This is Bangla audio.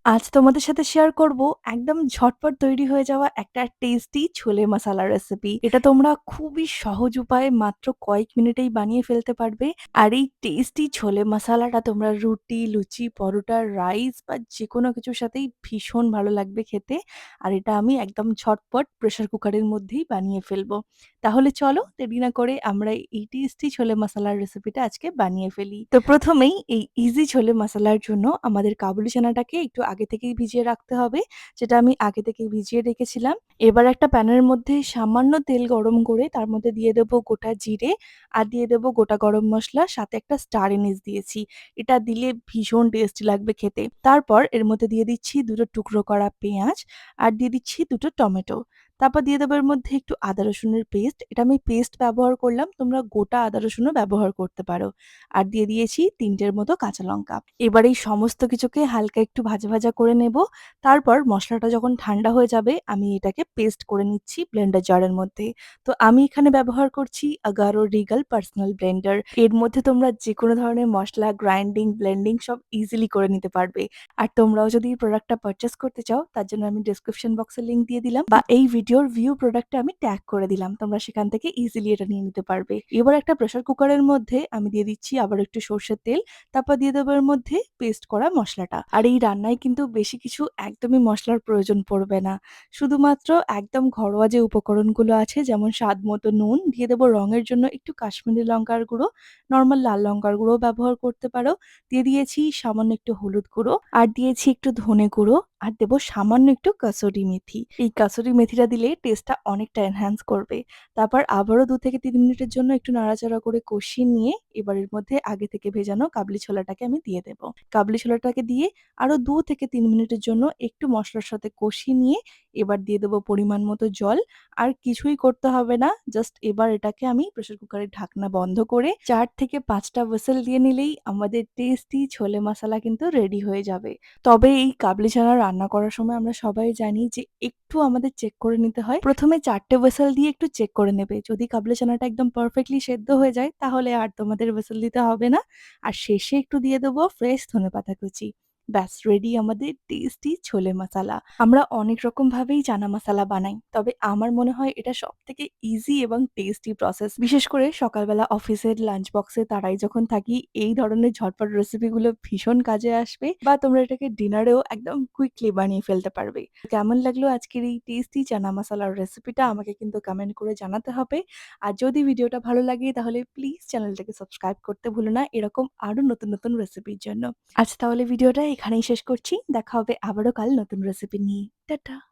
আজ তোমাদের সাথে শেয়ার করব একদম ঝটপট তৈরি হয়ে যাওয়া একটা টেস্টি ছোলে মাসালা রেসিপি। এটা তোমরা খুবই সহজ উপায়ে মাত্র কয়েক মিনিটেই বানিয়ে ফেলতে পারবে। আর এই টেস্টি ছোলে মাসালাটা তোমরা রুটি, লুচি, পরোটা, রাইস বা যেকোনো কিছুর সাথেই ভীষণ ভালো লাগবে খেতে। আর এটা আমি একদম ঝটপট প্রেসার কুকারের মধ্যেই বানিয়ে ফেলবো। তাহলে চলো দেরি না করে আমরা এই টেস্টি ছোলে মাসালার রেসিপিটা আজকে বানিয়ে ফেলি। তো প্রথমেই এই ইজি ছোলে মাসালার জন্য আমাদের কাবুলি চানাটাকে একটু আগে থেকেই ভিজিয়ে রাখতে হবে, যেটা আমি আগে থেকেই ভিজিয়ে রেখেছিলাম। এবার একটা প্যানের মধ্যে সামান্য তেল গরম করে তার মধ্যে দিয়ে দেবো গোটা জিরে আর দিয়ে দেবো গোটা গরম মসলা, সাথে একটা স্টার এনিস দিয়েছি। এটা দিলে ভীষণ টেস্টি লাগবে খেতে। তারপর এর মধ্যে দিয়ে দিচ্ছি দুটো টুকরো করা পেঁয়াজ আর দিয়ে দিচ্ছি দুটো টমেটো। তারপর দিয়ে দেবো এর মধ্যে একটু আদা রসুনের পেস্ট। এটা আমি পেস্ট ব্যবহার করলাম, তোমরা গোটা আদা রসুনও ব্যবহার করতে পারো। আর দিয়ে দিয়েছি ৩ টের মতো কাঁচা লঙ্কা। এবার এই সমস্ত কিছুকে হালকা একটু ভাজা, ভাজা করে নেব। তারপর মসলাটা যখন ঠান্ডা হয়ে যাবে আমি এটাকে পেস্ট করে নিচ্ছি ব্লেন্ডার জারের মধ্যে। তো আমি এখানে ব্যবহার করছি আগারো রিগাল পার্সোনাল ব্লেন্ডার। এর মধ্যে তোমরা যেকোনো ধরনের মসলা গ্রাইন্ডিং, ব্লেন্ডিং সব ইজিলি করে নিতে পারবে। আর তোমরাও যদি এই প্রোডাক্টটা পারচেজ করতে চাও তার জন্য আমি ডেসক্রিপশন বক্সে লিংক দিয়ে দিলাম, বা এই ভিডিওর ভিউ প্রোডাক্টে আমি ট্যাগ করে দিলাম। তোমরা সেখান থেকে ইজিলি এটা নিয়ে নিতে পারবে। এবার একটা প্রেসার কুকারের মধ্যে আমি দিয়ে দিচ্ছি আবার একটু সর্ষের তেল। তারপর দিয়ে দেবো এর মধ্যে পেস্ট করা মসলাটা। আর এই রান্নায় কিন্তু বেশি কিছু একদমই মসলার প্রয়োজন পড়বে না। শুধুমাত্র একদম ঘরোয়া যে উপকরণগুলো আছে, যেমন স্বাদ মতো নুন, দিয়ে দেবো রঙের জন্য একটু কাশ্মীরি লঙ্কার গুঁড়ো, নরমাল লাল লঙ্কার গুঁড়োও ব্যবহার করতে পারো। দিয়ে দিয়েছি সামান্য একটু হলুদ গুঁড়ো আর দিয়েছি একটু ধনে গুঁড়ো আর দেবো সামান্য একটু কাসুরি মেথি। এই কাসুরি মেথিটা দিলে টেস্টটা অনেকটা এনহ্যান্স করবে। তারপর আবারও ২ থেকে ৩ মিনিটের জন্য একটু নাড়াচাড়া করে কষিয়ে নিয়ে এবার এর মধ্যে আগে থেকে ভেজানো কাবলি ছোলাটাকে আমি দিয়ে দেব। কাবলি ছোলাটাকে দিয়ে আরো ২ থেকে ৩ মিনিটের জন্য একটু মসলার সাথে কষিয়ে নিয়ে এবার দিয়ে দেব পরিমাণ মতো জল। আর কিছুই করতে হবে না। জাস্ট এবার এটাকে আমি প্রেসার কুকারের ঢাকনা বন্ধ করে ৪ থেকে ৫ টা হুইসেল দিয়ে নিলেই আমাদের টেস্টি ছোলে মাসালা কিন্তু রেডি হয়ে যাবে। তবে এই কাবলি চানা রান্না করার সময় আমরা সবাই জানি যে একটু আমাদের চেক করে নিতে হয়। ১ম এ ৪ টে হুইসেল দিয়ে একটু চেক করে নেবে। যদি কাবলি চানাটা একদম পারফেক্টলি সেদ্ধ হয়ে যায় তাহলে আর তোমাদের হুইসেল দিতে হবে না। আর শেষে একটু দিয়ে দেবো ফ্রেশ ধনেপাতা কুচি। ব্যাস রেডি আমাদের টেস্টি ছোলে মাসালা। আমরা অনেক রকম ভাবেই চানা মাসালা বানাই। তবে আমার মনে হয় এটা সবথেকে ইজি এবং টেস্টি প্রসেস। বিশেষ করে সকালবেলা অফিসের লাঞ্চ বক্সে তাড়াই যখন থাকি, এই ধরনের ঝটপট রেসিপিগুলো ভীষণ কাজে আসবে, বা তোমরা এটাকে ডিনারেও একদম কুইকলি বানিয়ে ফেলতে পারবে। কেমন লাগলো আজকের এই টেস্টি চানা মাসালার রেসিপিটা আমাকে কিন্তু কমেন্ট করে জানাতে হবে। আর যদি ভিডিওটা ভালো লাগে তাহলে প্লিজ চ্যানেলটাকে সাবস্ক্রাইব করতে ভুলো না এরকম আরো নতুন, নতুন রেসিপির জন্য। আজ তাহলে ভিডিওটা এখানেই শেষ করছি। দেখা হবে আবারও কাল নতুন রেসিপি নিয়ে। টাটা।